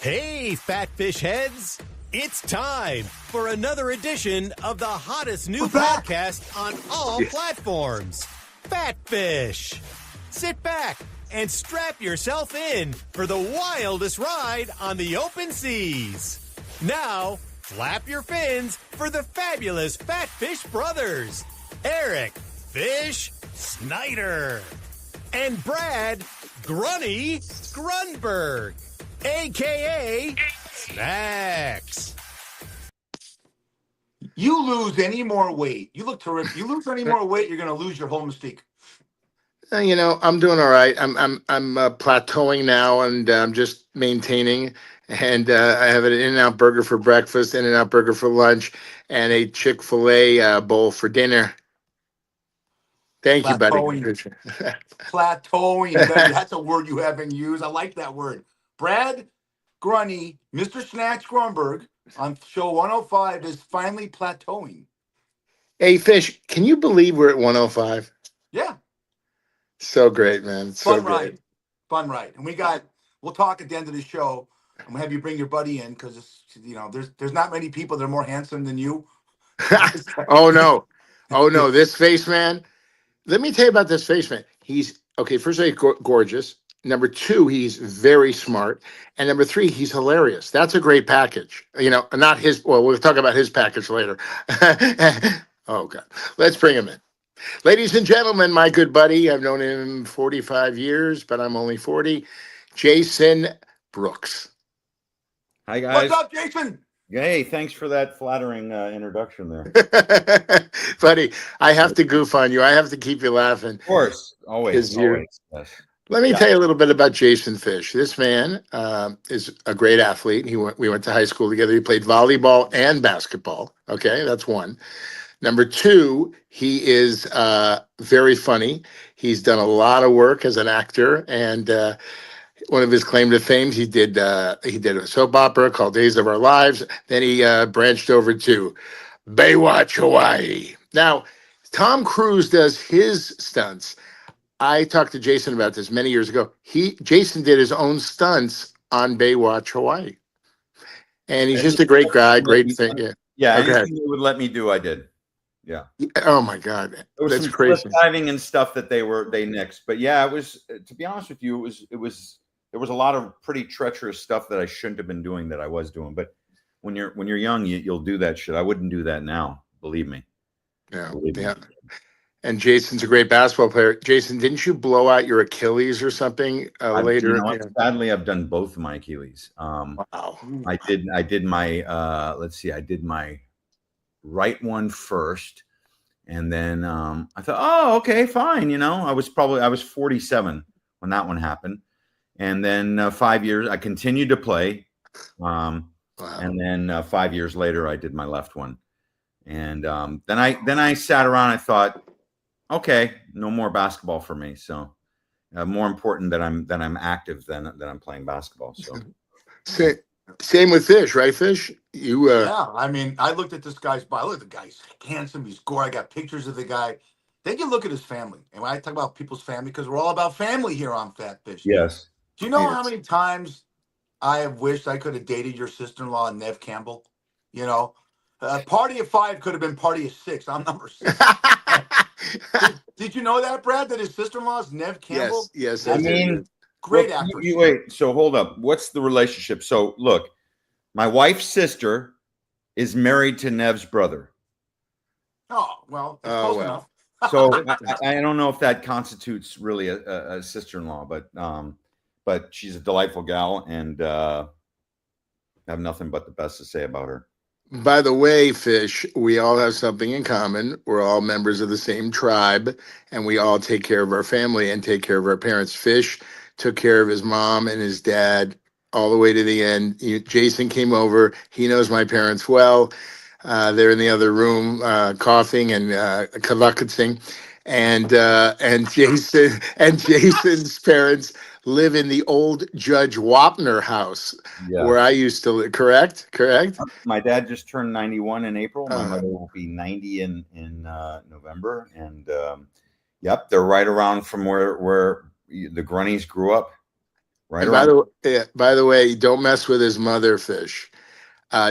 Hey, fat fish heads! It's time for another edition of the hottest new podcast on all platforms, Fat Fish. Sit back and strap yourself in for the wildest ride on the open seas. Now, flap your fins for the fabulous Fat Fish brothers, Eric Fish Snyder and Brad Grunny Grunberg, a.k.a. Snacks. You lose any more weight. You look terrific. You lose any more weight, you're going to lose your whole mystique. You know, I'm doing all right. I'm plateauing now, and I'm just maintaining. And I have an In-N-Out burger for breakfast, In-N-Out burger for lunch, and a Chick-fil-A bowl for dinner. Thank you, buddy. Plateauing, baby. That's a word you haven't used. I like that word. Brad Grunny, Mr. Snacks Grunberg on show 105 is finally plateauing. Hey, Fish, can you believe we're at 105? Yeah. So great, man. So Fun great. ride. Fun ride. And we'll talk at the end of the show. I'm gonna have you bring your buddy in because there's not many people that are more handsome than you. Oh no, this face man. Let me tell you about this face man. He's okay. First of all, he's gorgeous. Number two, he's very smart. And number three, he's hilarious. That's a great package. You know, not his. Well, we'll talk about his package later. Oh, God. Let's bring him in. Ladies and gentlemen, my good buddy, I've known him 45 years, but I'm only 40. Jason Brooks. Hi, guys. What's up, Jason? Hey, thanks for that flattering introduction there. Buddy, I have to goof on you. I have to keep you laughing. Of course. Always. Yes. Let me tell you a little bit about Jason Fish. This man is a great athlete. We went to high school together. He played volleyball and basketball. Okay, that's one. Number two, he is very funny. He's done a lot of work as an actor, and one of his claim to fame, he did a soap opera called Days of Our Lives. Then he branched over to Baywatch, Hawaii. Now, Tom Cruise does his stunts. I talked to Jason about this many years ago. Jason did his own stunts on Baywatch, Hawaii. And he's just a great guy, great thing. Yeah, anything you would let me do, I did. Yeah. Oh my God. That's crazy. Diving and stuff that they nixed. But yeah, it was, to be honest with you, there was a lot of pretty treacherous stuff that I shouldn't have been doing that I was doing. But when you're young, you'll do that shit. I wouldn't do that now. Believe me. Yeah. And Jason's a great basketball player. Jason, didn't you blow out your Achilles or something later? Sadly, I've done both of my Achilles. Wow. I did my I did my right one first, and then I thought, oh, okay, fine. I was 47 when that one happened, and then 5 years I continued to play, wow. And then 5 years later I did my left one, and then I sat around. I thought, okay, no more basketball for me. So more important that I'm active than I'm playing basketball. So same with Fish, right, Fish? Yeah, I mean, I looked at this guy's body. Look at the guy. He's handsome. He's gorgeous. I got pictures of the guy. Then you look at his family. And when I talk about people's family, because we're all about family here on Fat Fish. Yes. Do you know how many times I have wished I could have dated your sister-in-law, Nev Campbell? Party of 5 could have been party of 6. I'm number 6. Did you know that, Brad, that his sister-in-law is Nev Campbell? Yes. I mean, great actress. Wait, so hold up. What's the relationship? So look, my wife's sister is married to Nev's brother. Oh, well, it's close enough. So I don't know if that constitutes really a sister-in-law, but she's a delightful gal, and I have nothing but the best to say about her. By the way, Fish, we all have something in common. We're all members of the same tribe, and we all take care of our family and take care of our parents. Fish took care of his mom and his dad all the way to the end. Jason came over. He knows my parents well. They're in the other room coughing and kavakutsing. And Jason's parents live in the old Judge Wapner house where I used to live. Correct? My dad just turned 91 in April. My mother will be 90 in November. And they're right around from where the Grunnies grew up. Right And around. by the way, don't mess with his mother, Fish.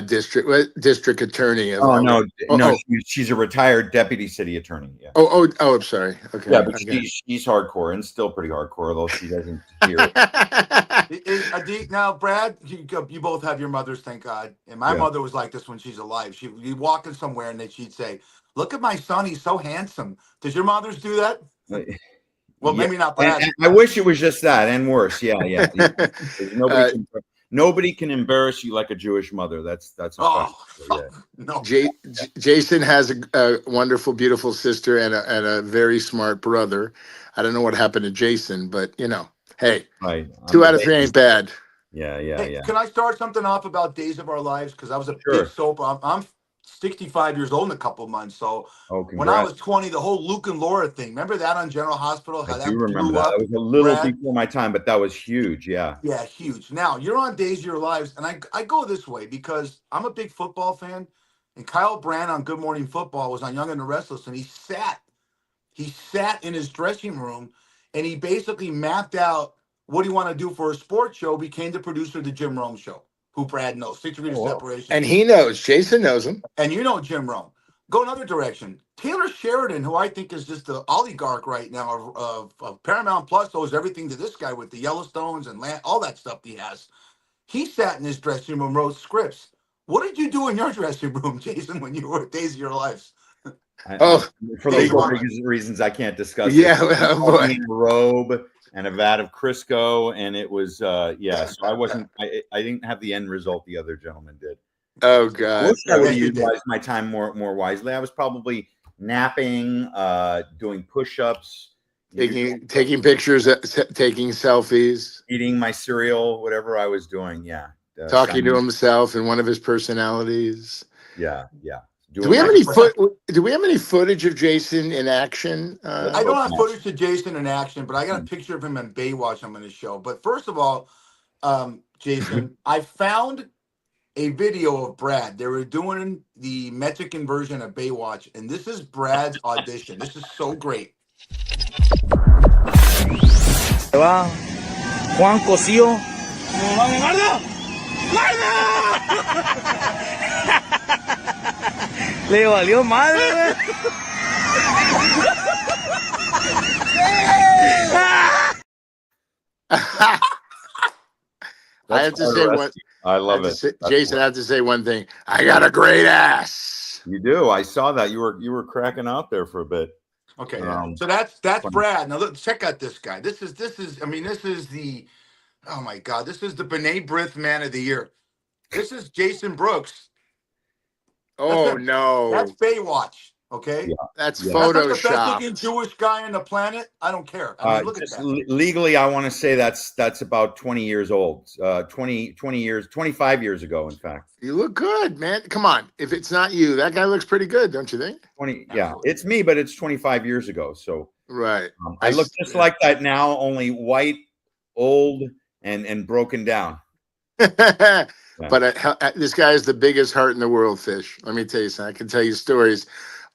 District attorney of Oh LA. no, Oh, no, oh, she's a retired deputy city attorney. Yeah. oh, I'm sorry. Okay. Yeah, but she's hardcore and still pretty hardcore, although she doesn't hear it. Now, Brad, you both have your mothers, thank God. And my Yeah. mother was like this when she's alive. She'd be walking somewhere and then she'd say, "Look at my son, he's so handsome." Does your mothers do that? Well, Yeah, maybe not and Brad. I wish it was just that and worse. Yeah. Uh, Nobody can embarrass you like a Jewish mother. That's a fact. Yeah. No. Jason has a wonderful, beautiful sister and a very smart brother. I don't know what happened to Jason, but hey, Right. 2 out of 3 ain't bad. Yeah. Hey, can I start something off about Days of Our Lives? Because I was a Sure. big soap. I'm 65 years old in a couple of months. So Oh, when I congrats. was 20, the whole Luke and Laura thing, remember that on General Hospital? How I that do remember blew that. up? That was a little Brad? before my time, but that was huge. Yeah. Yeah, huge. Now you're on Days of Your Lives, and I go this way because I'm a big football fan, and Kyle Brandt on Good Morning Football was on Young and the Restless, and he sat in his dressing room, and he basically mapped out what he wanted to do for a sports show. Became the producer of the Jim Rome Show, who Brad knows, 6 Degrees of Separation, And he knows. Jason knows him. and you know Jim Rome. Go another direction. Taylor Sheridan, who I think is just the oligarch right now of Paramount Plus, owes everything to this guy with the Yellowstones and all that stuff he has. He sat in his dressing room, wrote scripts. What did you do in your dressing room, Jason, when you were at Days of Your Lives? For legal reasons, I can't discuss Yeah, it. oh boy. Me in a robe and a vat of Crisco, and it was So I wasn't. I didn't have the end result the other gentleman did. Oh I God. wish I would have Yes, you did. utilized my time more wisely. I was probably napping, doing push-ups, Taking pictures, taking selfies, eating my cereal, whatever I was doing. Yeah. talking to himself in one of his personalities. Yeah. Do we have any footage of Jason in action? I don't have footage of Jason in action, but I got a picture of him in Baywatch I'm going to show. But first of all, Jason, I found a video of Brad. They were doing the Mexican version of Baywatch, and this is Brad's audition. This is so great. Va Juan Cosío. Le valió madre. I have to say one. I love it. Jason, I have to say one thing. I got a great ass. You do. I saw that. You were cracking out there for a bit. Okay, so that's Brad. Now look, check out this guy. This is the, oh my God, this is the B'nai B'rith Man of the Year. This is Jason Brooks. Oh no, that's Baywatch. Okay, that's That's not the best Photoshop. looking Jewish guy on the planet. I don't care. I mean, look at that. Legally, I want to say that's about 20 years old. 25 years ago, in fact. You look good, man. Come on. If it's not you, that guy looks pretty good, don't you think? 20. Yeah, it's me, but it's 25 years ago. So right. I look just like that now, only white, old, and broken down. But this guy is the biggest heart in the world, Fish. Let me tell you something. I can tell you stories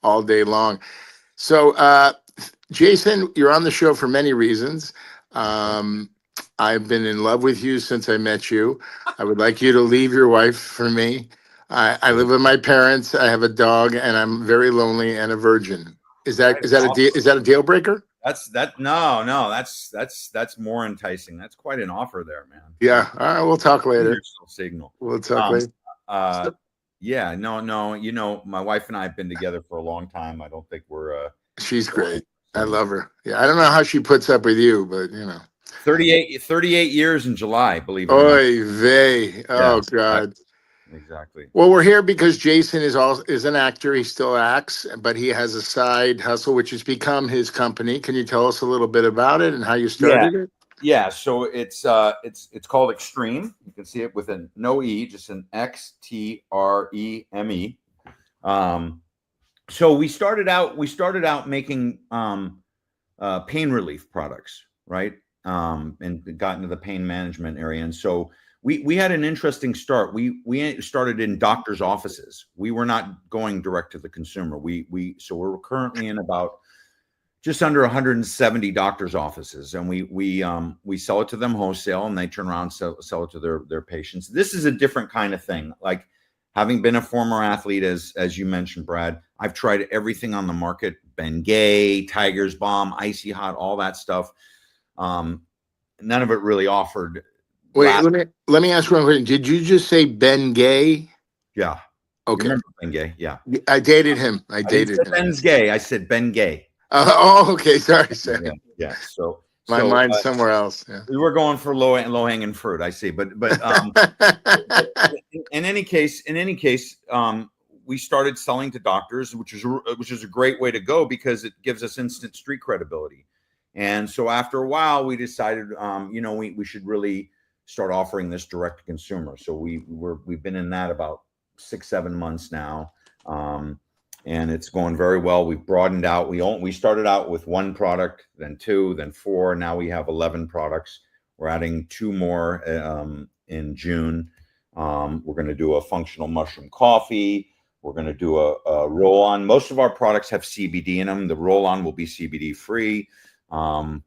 all day long. So, Jason, you're on the show for many reasons. I've been in love with you since I met you. I would like you to leave your wife for me. I live with my parents. I have a dog, and I'm very lonely and a virgin. Is that a deal breaker? No. That's more enticing. That's quite an offer there, man. Yeah. All right. We'll talk later. Signal. We'll talk later. Yeah. No. You know, my wife and I have been together for a long time. I don't think we're. She's great. I love her. Yeah. I don't know how she puts up with you, but 38 years in July, believe it or not. Oy vey. Oh God. Exactly. Well, we're here because Jason is an actor. He still acts, but he has a side hustle, which has become his company. Can you tell us a little bit about it and how you started it? Yeah. So it's called Extreme. You can see it with no E, just an XTREME. So we started out making pain relief products, right? And got into the pain management area, and so. We had an interesting start. We started in doctors' offices. We were not going direct to the consumer. So we're currently in about just under 170 doctors' offices, and we sell it to them wholesale, and they turn around and sell it to their patients. This is a different kind of thing. Like, having been a former athlete, as you mentioned, Brad, I've tried everything on the market: Bengay, Tiger's Balm, Icy Hot, all that stuff. None of it really offered. Wait, let me ask you one question. Did you just say Bengay? Yeah. Okay. You remember Bengay? Yeah. I dated him. I dated him. Ben's gay. I said Bengay. Okay. Sorry. Yeah. So my mind's somewhere else. Yeah. We were going for low hanging fruit. I see, but in any case, we started selling to doctors, which is a great way to go because it gives us instant street credibility. And so after a while, we decided, we should really start offering this direct to consumer. So we've been in that about 6-7 months now. And it's going very well. We've broadened out. We started out with 1 product, then 2, then 4. Now we have 11 products. We're adding 2 more in June. We're going to do a functional mushroom coffee. We're going to do a roll-on. Most of our products have CBD in them. The roll-on will be CBD free. And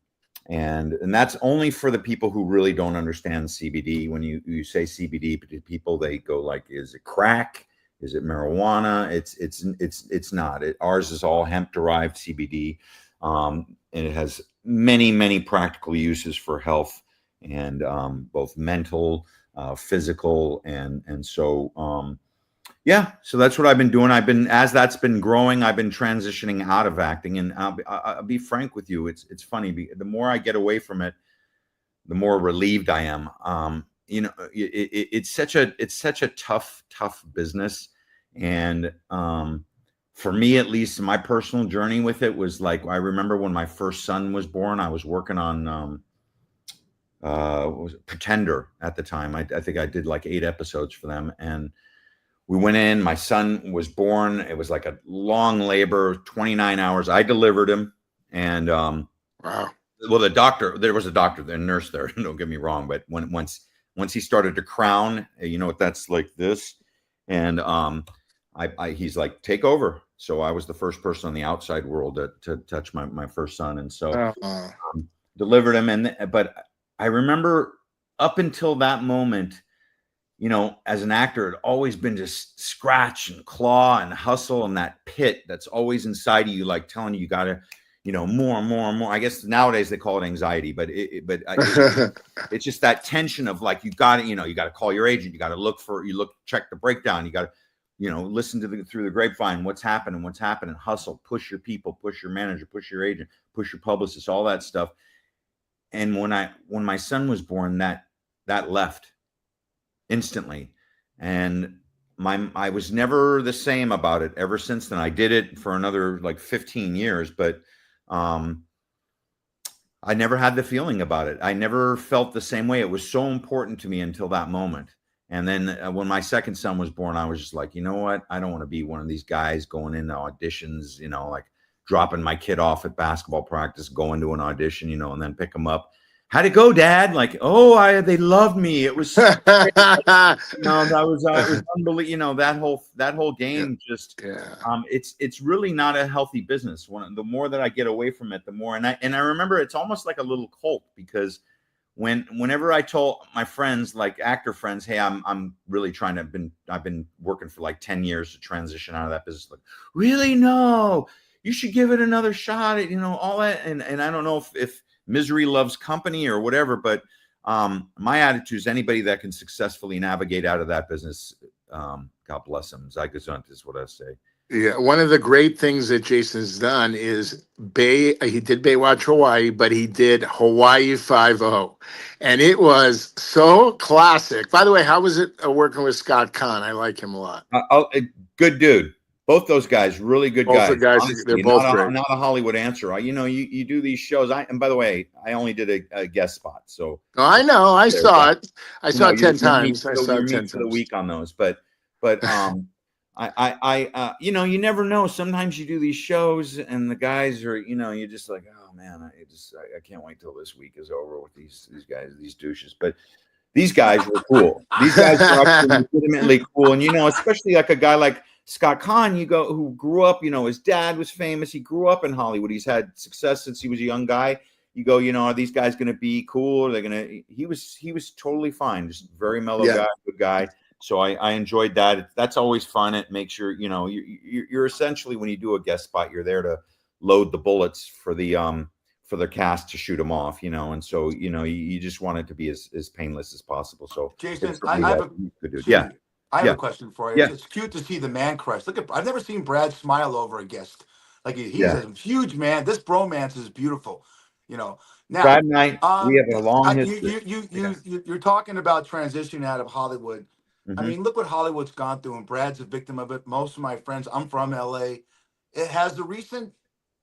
that's only for the people who really don't understand CBD. When you say CBD to people, they go like, is it crack? Is it marijuana? It's not. Ours is all hemp derived CBD, and it has many practical uses for health and both mental, physical, and so yeah. So that's what I've been doing. As that's been growing, I've been transitioning out of acting. And I'll be frank with you. It's funny. The more I get away from it, the more relieved I am. It's such a tough business. And for me, at least, my personal journey with it was like, I remember when my first son was born, I was working on what was it, Pretender at the time. I think I did like 8 episodes for them. And we went in, my son was born. It was like a long labor, 29 hours. I delivered him. And wow. Well, there was a doctor, the nurse there, don't get me wrong. But once he started to crown, what that's like this. And he's like, take over. So I was the first person on the outside world to touch my first son. And so delivered him. But I remember up until that moment, as an actor, it always been just scratch and claw and hustle and that pit that's always inside of you, like telling you got to, more and more and more. I guess nowadays they call it anxiety, but it's just that tension of like, you got to, you got to call your agent. You got to check the breakdown. You got to, listen through the grapevine, what's happening, hustle, push your people, push your manager, push your agent, push your publicist, all that stuff. And when my son was born, that left instantly. And I was never the same about it ever since then. I did it for another like 15 years, but I never had the feeling about it. I never felt the same way. It was so important to me until that moment. And then when my second son was born, I was just like, you know what? I don't want to be one of these guys going into auditions, like dropping my kid off at basketball practice, going to an audition, and then pick him up. How'd it go, Dad? Like, they loved me. It was, that was unbelievable. That whole game it's really not a healthy business. The more that I get away from it, the more, and I remember it's almost like a little cult, because whenever I told my friends, like actor friends, hey, I'm really I've been working for like 10 years to transition out of that business. Like, really? No, you should give it another shot at, all that. And I don't know if misery loves company or whatever, but my attitude is anybody that can successfully navigate out of that business, God bless them. Zygazont is what I say. Yeah, one of the great things that Jason's done is he did Baywatch Hawaii, but he did Hawaii 5-0. And it was so classic. By the way, how was it working with Scott Kahn? I like him a lot. Good dude. Both those guys, really good guys. Honestly, they're both great. Not a Hollywood answer. You do these shows. And by the way, I only did a guest spot. So I know. I saw it. I saw it 10 times. I saw it 10 times. For the week on those, but I you never know. Sometimes you do these shows and the guys are, you're just like, oh man, I can't wait till this week is over with these guys, these douches. But these guys were cool. These guys were actually legitimately cool. And especially like a guy like Scott Kahn, who grew up, his dad was famous. He grew up in Hollywood. He's had success since he was a young guy. You go, are these guys going to be cool? Are they going to? He was totally fine. Just very mellow guy, good guy. So I enjoyed that. That's always fun. It makes sure, you're essentially, when you do a guest spot, you're there to load the bullets for the cast to shoot them off, and so, you just want it to be as painless as possible. So Jason, I have a question for you. Yeah. It's cute to see the man crush. I've never seen Brad smile over a guest. Like he's a huge man. This bromance is beautiful. Now, Brad and I, we have a long history. You're talking about transitioning out of Hollywood. Mm-hmm. I mean, look what Hollywood's gone through, and Brad's a victim of it. Most of my friends, I'm from LA. It has the recent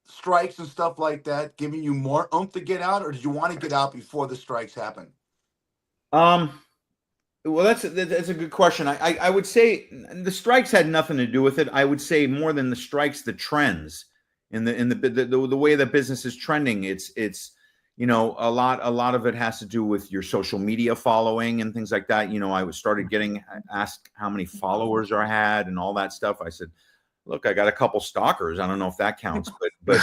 strikes and stuff like that giving you more oomph to get out, or did you want to get out before the strikes happen? Well, that's a good question. I would say the strikes had nothing to do with it. I would say more than the strikes, the trends in the way the business is trending. It's a lot of it has to do with your social media following and things like that. I started getting asked how many followers I had and all that stuff. I said, look, I got a couple stalkers. I don't know if that counts, but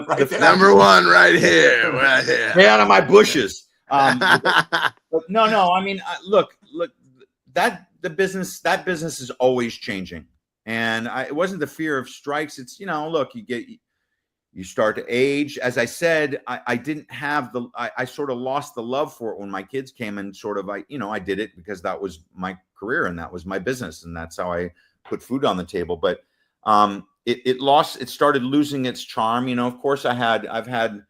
the number one right here. Stay out of my bushes. But no. I mean, look, that business is always changing, and it wasn't the fear of strikes. It's look, you start to age. As I said, I didn't have I sort of lost the love for it when my kids came, and sort of I did it because that was my career and that was my business, and that's how I put food on the table. But it started losing its charm. Of course, I've had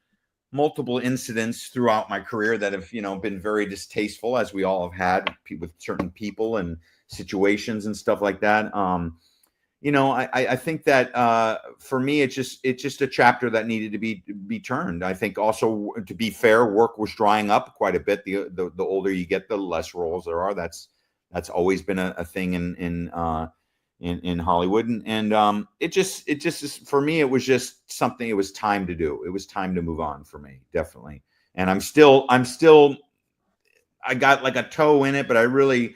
multiple incidents throughout my career that have been very distasteful, as we all have had with certain people and situations and stuff like that. I think that for me, it's just a chapter that needed to be turned. I think also, to be fair, work was drying up quite a bit. The older you get, the less roles there are. That's always been a thing in Hollywood, and it just is, for me, it was just something. It was time to do. It was time to move on for me, definitely. And I'm still I got like a toe in it, but I really.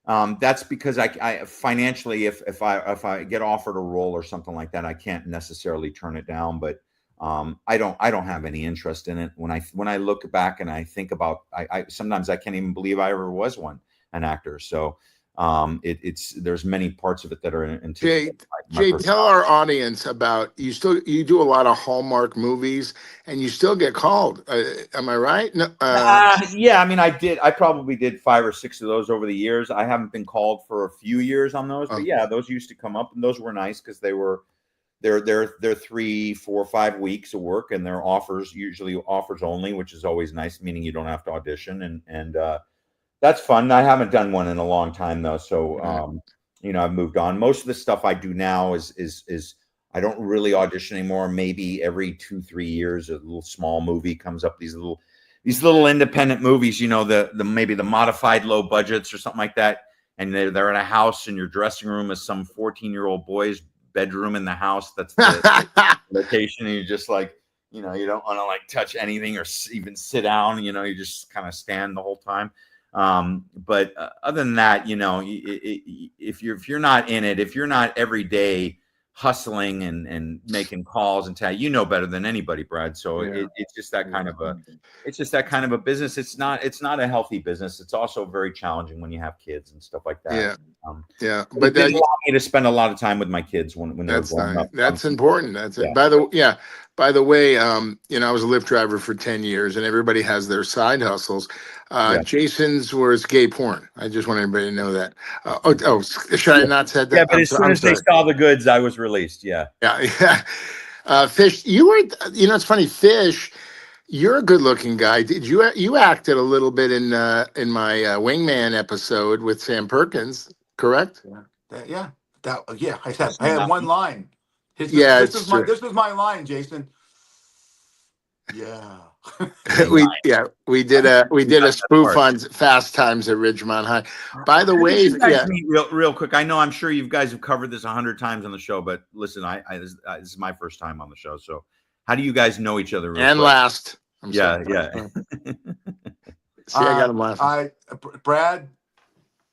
That's because I financially, if I get offered a role or something like that, I can't necessarily turn it down. But I don't have any interest in it. When I look back and I think about, I sometimes I can't even believe I ever was an actor. So there's many parts of it that are into Jay, tell our audience about you do a lot of Hallmark movies and you still get called. Am I right? No, yeah, I mean, I probably did 5 or 6 of those over the years. I haven't been called for a few years on those, but yeah, those used to come up, and those were nice because they're 3, 4, 5 weeks of work, and they're usually offers only, which is always nice, meaning you don't have to audition, and that's fun. I haven't done one in a long time though, so I've moved on. Most of the stuff I do now is I don't really audition anymore. Maybe every 2-3 years, a little small movie comes up. These little independent movies, maybe the modified low budgets or something like that, and they're in a house, and your dressing room is some 14-year-old boy's bedroom in the house. That's the location, and you're just like, you don't want to like touch anything or even sit down. You just kind of stand the whole time. But other than that, if you're not in it, if you're not every day hustling and making calls and better than anybody, Brad. So it's just that kind of a business. It's not a healthy business. It's also very challenging when you have kids and stuff like that. But that allowed me to spend a lot of time with my kids when they were growing up. That's important. That's it. By the way, I was a Lyft driver for 10 years, and everybody has their side hustles. Jason's was gay porn. I just want everybody to know that. Should I not said that? Yeah, but as soon as they saw the goods, I was released. Yeah. Fish, you were. It's funny. Fish, you're a good-looking guy. Did you acted a little bit in my Wingman episode with Sam Perkins? Correct? I had one line. This was my line, Jason. Yeah. we did a spoof on Fast Times at Ridgemont High. By the way, real quick, I'm sure you guys have covered this 100 times on the show, but listen, this is my first time on the show. So how do you guys know each other? And quick? Last. Yeah. See, I got him laughing. Brad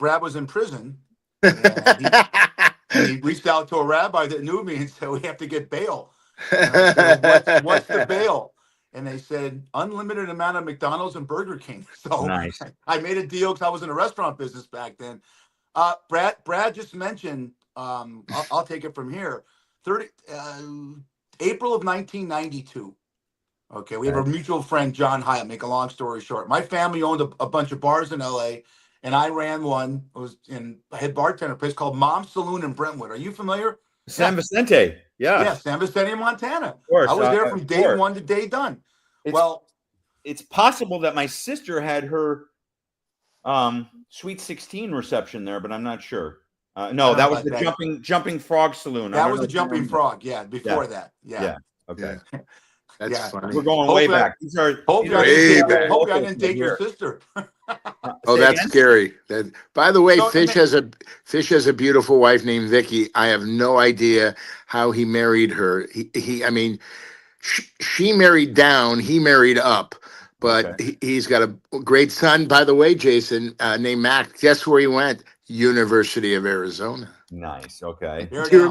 was in prison, And he reached out to a rabbi that knew me and said, "We have to get bail." And I said, well, what's the bail? And they said, unlimited amount of McDonald's and Burger King. So Nice. I made a deal because I was in the restaurant business back then. Brad just mentioned, I'll take it from here. April of 1992. Okay, we have a mutual friend, John Hyatt. Make a long story short, my family owned a bunch of bars in LA, and I ran one. I was in a head bartender place called Mom's Saloon in Brentwood. Are you familiar? San Vicente. Yeah, San Vicente, Montana. Of course. I was there from day one to day done. It's possible that my sister had her Sweet 16 reception there, but I'm not sure. No, that was the Jumping Frog Saloon. That was the Jumping Frog. Yeah, before that. Yeah. Okay. That's funny. We're going way back. Hope I didn't date your sister. Oh, that's scary. By the way, Fish has a beautiful wife named Vicky. I have no idea how he married her. She married down, he married up, but he's got a great son, by the way, Jason, named Mac. Guess where he went? University of Arizona. Nice. Okay. Do you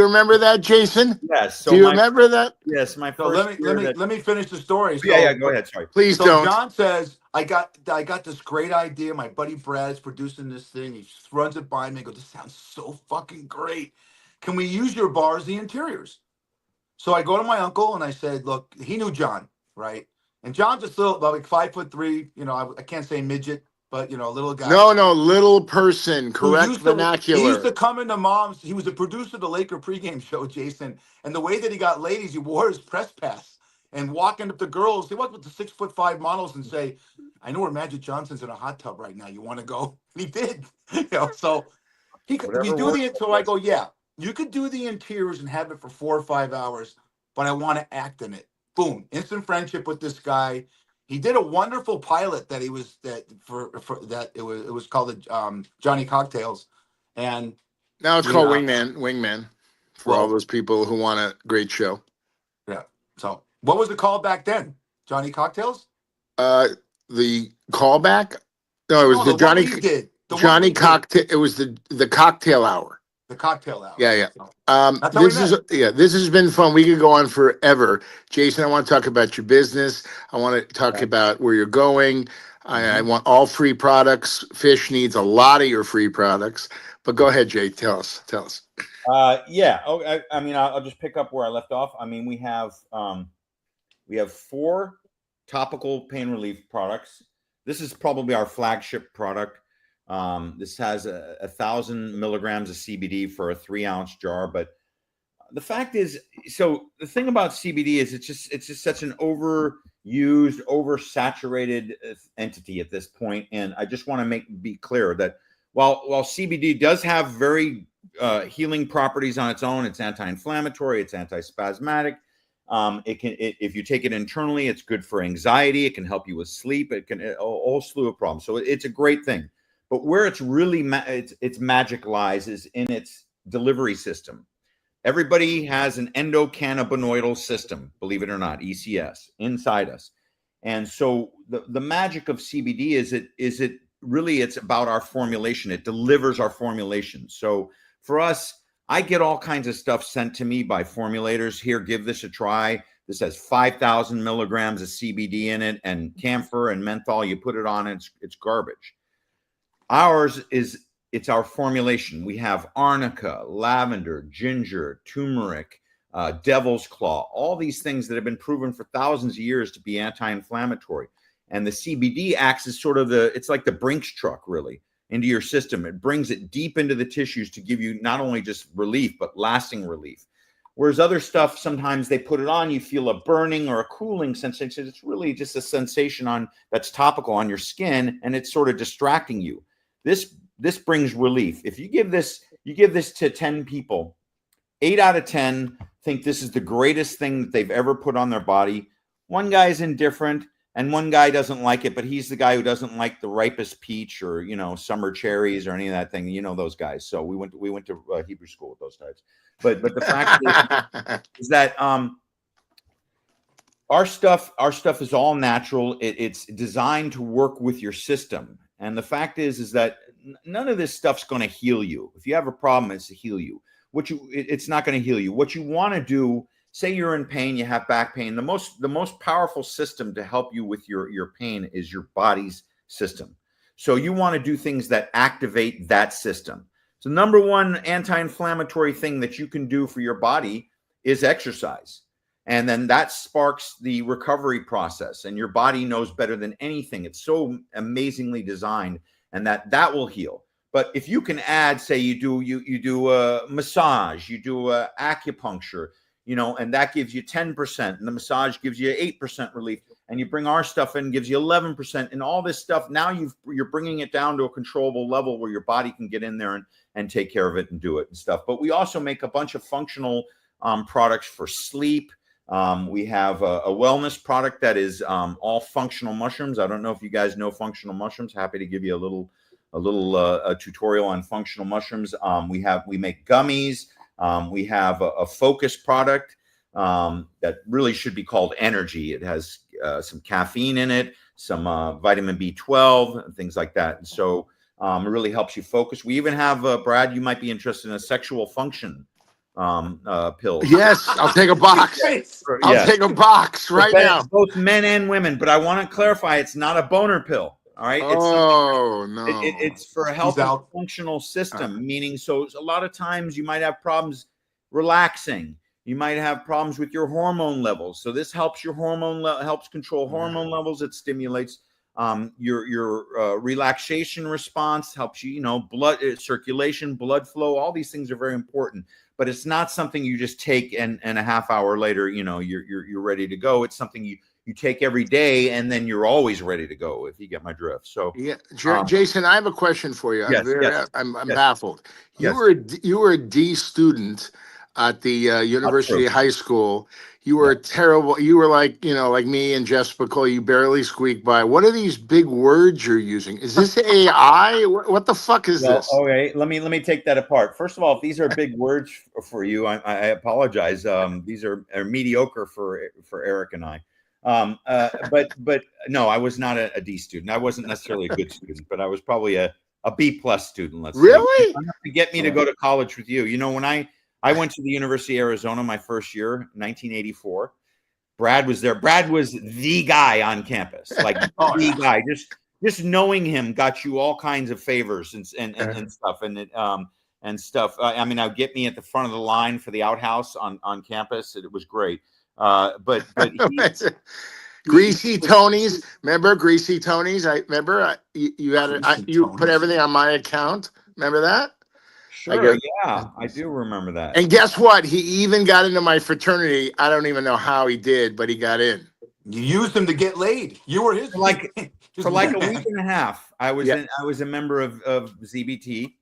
remember that, Jason? Yes. So do you remember that? Yes. My first. Let me finish the story. So, yeah. Go ahead. Sorry. Please don't. John says, I got this great idea. My buddy Brad is producing this thing. He runs it by me. I go, this sounds so fucking great. Can we use your bar as the interiors? So I go to my uncle and I said, look, he knew John, right? And John's just little, about like 5'3", I can't say midget, but a little guy. No, little person, correct vernacular. He used to come into Mom's. He was a producer of the Laker pregame show, Jason. And the way that he got ladies, he wore his press pass and walking up to girls. He walked with the 6'5" models and say, "I know where Magic Johnson's in a hot tub right now. You want to go?" And he did. So he could. We do the. So I go, yeah. You could do the interiors and have it for 4 or 5 hours, but I want to act in it. Boom, instant friendship with this guy. He did a wonderful pilot that it was called the Johnny Cocktails, and now it's called Wingman for all those people who want a great show. Yeah. So what was the call back then? Johnny Cocktails? The callback? No, it was the Johnny Cocktail. It was the cocktail hour. The cocktail hour. Yeah. This has been fun. We could go on forever. Jason, I want to talk about your business. I want to talk about where you're going. I want all free products. Fish needs a lot of your free products. But go ahead, Jay. Tell us. Yeah. Oh, I'll just pick up where I left off. I mean, we have 4 topical pain relief products. This is probably our flagship product. This has 1,000 milligrams of CBD for a 3-ounce jar. But the fact is, so the thing about CBD is it's just such an overused, oversaturated entity at this point. And I just want to be clear that while CBD does have very healing properties on its own, it's anti-inflammatory, it's antispasmodic. If you take it internally, it's good for anxiety. It can help you with sleep. It can a whole slew of problems. So it's a great thing. But where it's really its magic lies is in its delivery system. Everybody has an endocannabinoidal system, believe it or not, ECS, inside us. And so the magic of CBD is it's about our formulation. It delivers our formulation. So for us, I get all kinds of stuff sent to me by formulators. Here, give this a try. This has 5,000 milligrams of CBD in it and camphor and menthol. You put it on, it's garbage. Ours it's our formulation. We have arnica, lavender, ginger, turmeric, devil's claw, all these things that have been proven for thousands of years to be anti-inflammatory. And the CBD acts as sort of it's like the Brinks truck, really, into your system. It brings it deep into the tissues to give you not only just relief, but lasting relief. Whereas other stuff, sometimes they put it on, you feel a burning or a cooling sensation. It's really just a sensation that's topical on your skin, and it's sort of distracting you. This brings relief. If you give this to 10 people, 8 out of 10 think this is the greatest thing that they've ever put on their body. One guy is indifferent, and one guy doesn't like it, but he's the guy who doesn't like the ripest peach or summer cherries or any of that thing. Those guys. So we went to Hebrew school with those types. But the fact is that our stuff is all natural. It's designed to work with your system. And the fact is that none of this stuff's going to heal you. If you have a problem, it's to heal you. It's not going to heal you. What you want to do, say you're in pain, you have back pain. The most powerful system to help you with your pain is your body's system. So you want to do things that activate that system. So number one anti-inflammatory thing that you can do for your body is exercise. And then that sparks the recovery process, and your body knows better than anything. It's so amazingly designed, and that will heal. But if you can add, say you do a massage, you do a acupuncture, and that gives you 10%, and the massage gives you 8% relief, and you bring our stuff in, gives you 11%, and all this stuff. Now you're bringing it down to a controllable level where your body can get in there and take care of it and do it and stuff. But we also make a bunch of functional products for sleep. We have a wellness product that is all functional mushrooms. I don't know if you guys know functional mushrooms. Happy to give you a little tutorial on functional mushrooms. We make gummies. We have a focus product that really should be called Energy. It has some caffeine in it, some vitamin B12, and things like that. And so it really helps you focus. We even have, Brad, you might be interested in a sexual function pill. Yes, I'll take a box. I'll take a box right now. Both men and women, but I want to clarify, it's not a boner pill. All right. It's for a healthy functional system, meaning so a lot of times you might have problems relaxing. You might have problems with your hormone levels. So this helps your helps control hormone levels. It stimulates your relaxation response, helps you, blood circulation, blood flow. All these things are very important, but it's not something you just take and a half hour later, you're ready to go. It's something you take every day, and then you're always ready to go, if you get my drift. So yeah, Jason, I have a question for you. I'm baffled. You were a D student at the University High School. You were terrible. You were like me and Jeff Spicoli. You barely squeaked by. What are these big words you're using? Is this AI? What the fuck is this? Okay, let me take that apart. First of all, if these are big words for you, I apologize. These are mediocre for Eric and I. But no, I was not a D student. I wasn't necessarily a good student, but I was probably a B+ student. Let's really say. To get me to go to college with you. When I went to the University of Arizona my first year, 1984. Brad was there. Brad was the guy on campus, like the guy. Just knowing him got you all kinds of favors and stuff and stuff. I mean, I'd get me at the front of the line for the outhouse on campus. It was great. But Greasy Tony's. Remember Greasy Tony's? I remember you had you put everything on my account. Remember that? Sure. Yeah, I do remember that. And guess what? He even got into my fraternity. I don't even know how he did, but he got in. You used him to get laid. You were his for like a week and a half. I was a member of ZBT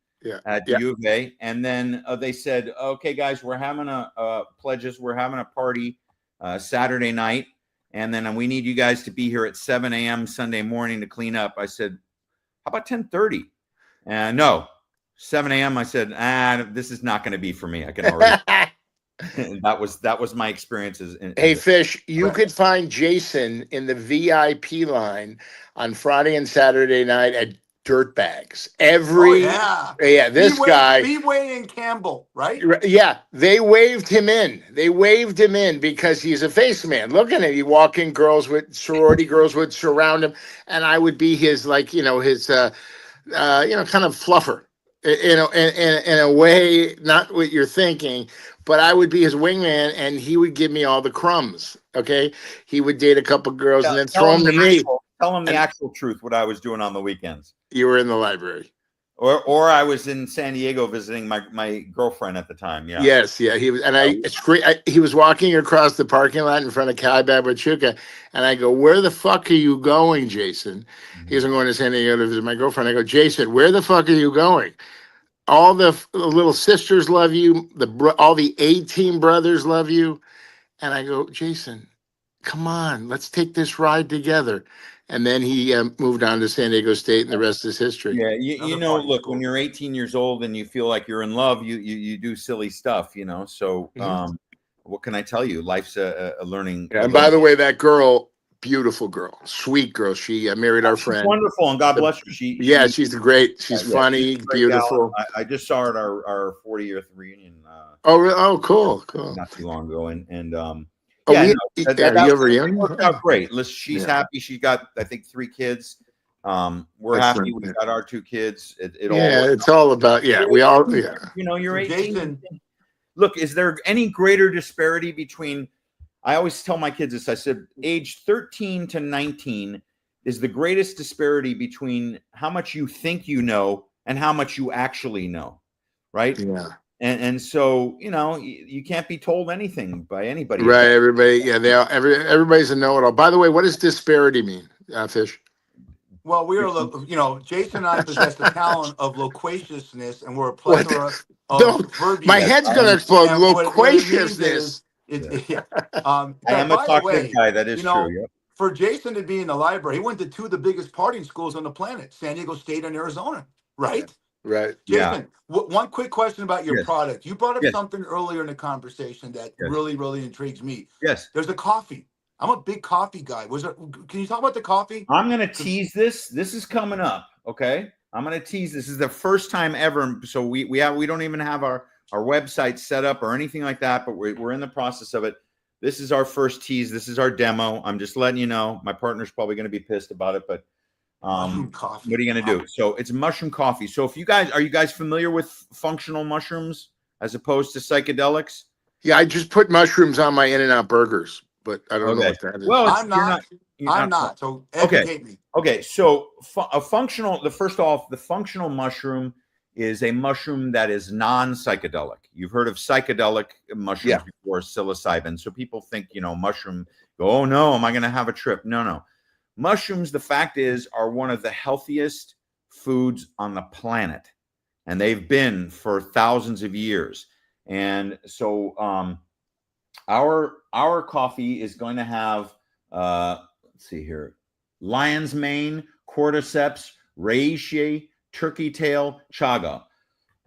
at the U of A, and then they said, "Okay, guys, we're having pledges. We're having a party Saturday night, and then we need you guys to be here at 7 a.m. Sunday morning to clean up." I said, "How about 10:30?" No. 7 a.m. I said, this is not going to be for me. I can already. And that was my experiences. Hey, Fish, you could find Jason in the VIP line on Friday and Saturday night at Dirtbags. This guy. Speedway and Campbell, right? Yeah, they waved him in. Because he's a face man. Look at him. You walk in, sorority girls would surround him, and I would be his kind of fluffer. In a way, not what you're thinking, but I would be his wingman, and he would give me all the crumbs. Okay, he would date a couple girls and then throw them to me. Tell him the actual truth. What I was doing on the weekends. You were in the library, or I was in San Diego visiting my girlfriend at the time. Yeah. Yes, yeah. He was, and he was walking across the parking lot in front of Cali Babachuca, and I go, "Where the fuck are you going, Jason?" Mm-hmm. He goes, "I'm going to San Diego to visit my girlfriend." I go, "Jason, where the fuck are you going? All the little sisters love you. All the A-team brothers love you." And I go, "Jason, come on, let's take this ride together." And then he moved on to San Diego State, and the rest is history. Yeah, look, when you're 18 years old and you feel like you're in love, you do silly stuff, So what can I tell you? Life's a learning. Yeah, and by the way, that girl beautiful girl, sweet girl. She married our She's friend. wonderful, and God bless her. She's great. She's funny, she's beautiful. I just saw her at our 40th reunion. Oh, cool. Not too long ago, and Are you ever young? Worked out great. Listen, she's happy. She got, I think, 3 kids. We're happy. We got our 2 kids. It's all about we all you're 18. Jason, Look, is there any greater disparity between? I always tell my kids this. I said, age 13 to 19 is the greatest disparity between how much you think you know and how much you actually know, right? Yeah. And so, you can't be told anything by anybody. Right. Everybody. Yeah. Everybody's a know-it-all. By the way, what does disparity mean, Fish? well, we are, Jason and I possess the talent of loquaciousness, and we're a plethora of verbiage. My head's going to explode. And Loquaciousness. I am a talkative guy. That is true. Yep. For Jason to be in the library, he went to 2 of the biggest partying schools on the planet, San Diego State and Arizona, right? Right. Jason, one quick question about your product. You brought up something earlier in the conversation that really, really intrigues me. Yes. There's a coffee. I'm a big coffee guy. Can you talk about the coffee? I'm going to tease this. This is coming up. Okay. I'm going to tease. This is the first time ever. So we don't even have our website set up or anything like that, but we're in the process of it. This is our first tease. This is our demo. I'm just letting you know. My partner's probably going to be pissed about it, but coffee. what are you going to do? So it's mushroom coffee. So if are you guys familiar with functional mushrooms as opposed to psychedelics? Yeah, I just put mushrooms on my In-N-Out burgers, but I don't know what that is. Well, I'm not. So educate me. Okay. So the functional mushroom is a mushroom that is non-psychedelic. You've heard of psychedelic mushrooms before, psilocybin. So people think, mushroom, go, oh no, am I going to have a trip? No. Mushrooms, the fact is, are one of the healthiest foods on the planet. And they've been for thousands of years. And so our coffee is going to have, let's see here, lion's mane, cordyceps, reishi, turkey tail, chaga.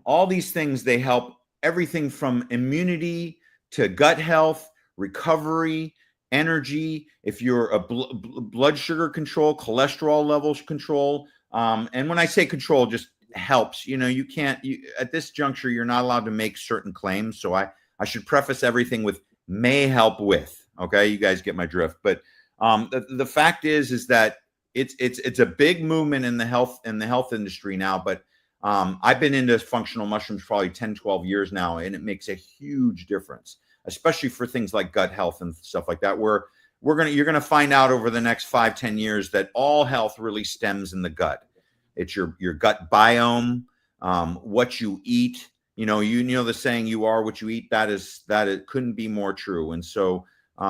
All these things, they help everything from immunity to gut health, recovery, energy, if you're a blood sugar control, cholesterol levels control. And when I say control, just helps. You can't, at this juncture, you're not allowed to make certain claims. So I should preface everything with may help with. Okay, you guys get my drift. But the fact is that it's a big movement in the health industry now. But I've been into functional mushrooms probably 10, 12 years now, and it makes a huge difference, especially for things like gut health and stuff like that, where you're gonna find out over the next 5, 10 years that all health really stems in the gut. It's your gut biome, what you eat. You know the saying, "You are what you eat." That it couldn't be more true. And so,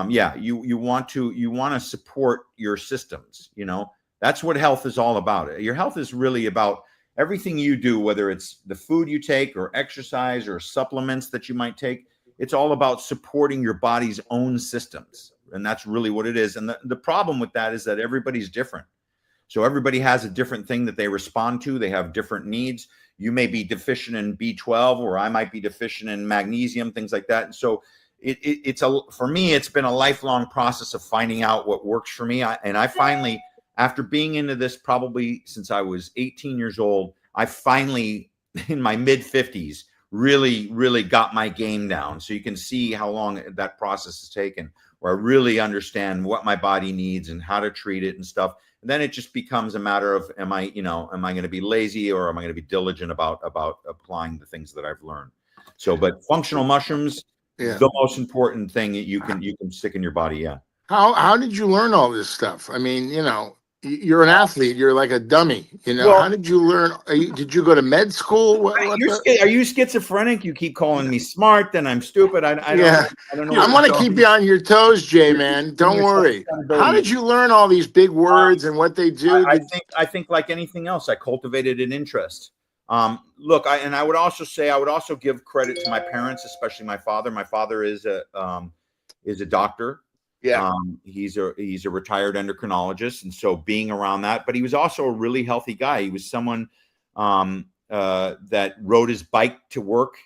you want to support your systems. That's what health is all about. Your health is really about everything you do, whether it's the food you take or exercise or supplements that you might take. It's all about supporting your body's own systems. And that's really what it is. And the problem with that is that everybody's different. So everybody has a different thing that they respond to. They have different needs. You may be deficient in B12, or I might be deficient in magnesium, things like that. And so for me, it's been a lifelong process of finding out what works for me. I finally, after being into this probably since I was 18 years old, I finally, in my mid 50s, really, really got my game down. So you can see how long that process has taken, where I really understand what my body needs and how to treat it and stuff. And then it just becomes a matter of, am I going to be lazy, or am I going to be diligent about applying the things that I've learned? So, but functional mushrooms, the most important thing that you can stick in your body. Yeah. How did you learn all this stuff? I mean, you're an athlete. You're like a dummy. Well, how did you learn? Did you go to med school? Are you schizophrenic? You keep calling me smart, then I'm stupid. I don't know. I'm going to keep you on your toes, Jay, man. Don't worry. How did you learn all these big words and what they do? I think like anything else, I cultivated an interest. Look, I would also give credit to my parents, especially my father. My father is a doctor. Yeah. He's a retired endocrinologist. And so being around that, but he was also a really healthy guy. He was someone that rode his bike to work.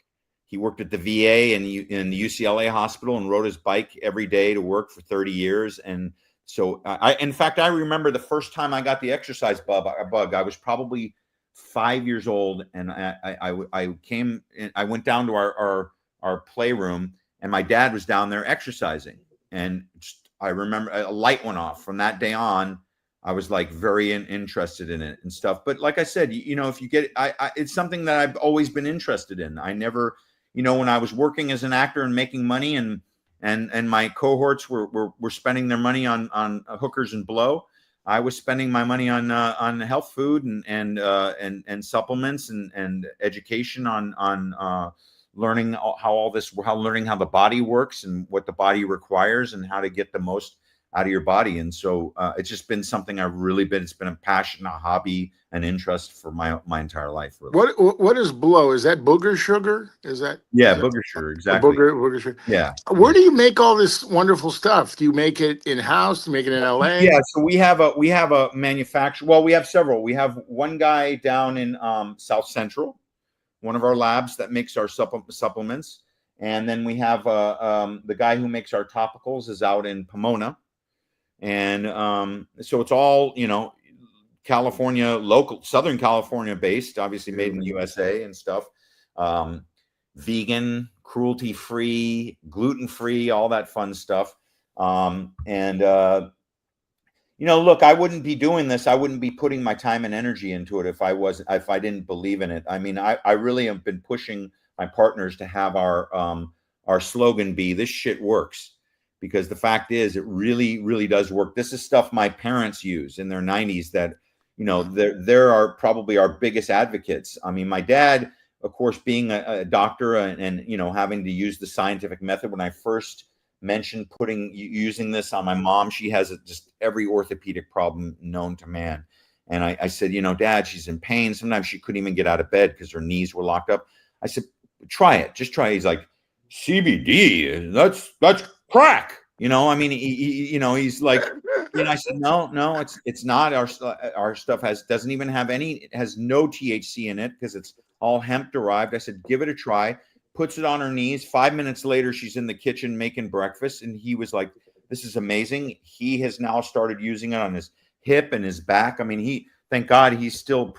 He worked at the VA and in the UCLA hospital and rode his bike every day to work for 30 years. And In fact, I remember the first time I got the exercise bug. I was probably 5 years old, and I came. I went down to our playroom, and my dad was down there exercising, and I remember a light went off. From that day on, I was like very interested in it and stuff. But like I said, if you get, it's something that I've always been interested in. I never, when I was working as an actor and making money, and my cohorts were spending their money on hookers and blow, I was spending my money on health food and supplements and education on learning how the body works and what the body requires and how to get the most out of your body. And so it's just been something it's been a passion, a hobby, an interest for my entire life. Really. What is blow? Is that booger sugar? Is that booger sugar? Exactly. Booger sugar. Yeah. Where do you make all this wonderful stuff? Do you make it in house? Do you make it in LA? Yeah. So we have a manufacturer. Well, we have several. We have one guy down in South Central, one of our labs that makes our supplements, and then we have the guy who makes our topicals is out in Pomona. And so it's all, California, local, Southern California based, obviously made in the USA and stuff. Vegan, cruelty free, gluten free, all that fun stuff. Look, I wouldn't be doing this. I wouldn't be putting my time and energy into it if I didn't believe in it. I mean, I really have been pushing my partners to have our slogan be, "This shit works." Because the fact is, it really, really does work. This is stuff my parents use in their 90s that, there are probably our biggest advocates. I mean, my dad, of course, being a doctor and having to use the scientific method. When I first mentioned using this on my mom, she has just every orthopedic problem known to man. And I said, Dad, she's in pain. Sometimes she couldn't even get out of bed because her knees were locked up. I said, try it. Just try it. He's like, CBD, that's crack. I mean, he's like, I said, no, it's not. Our stuff doesn't even have it has no THC in it because it's all hemp derived. I said, give it a try. Puts it on her knees. 5 minutes later, she's in the kitchen making breakfast. And he was like, this is amazing. He has now started using it on his hip and his back. I mean, thank God he's still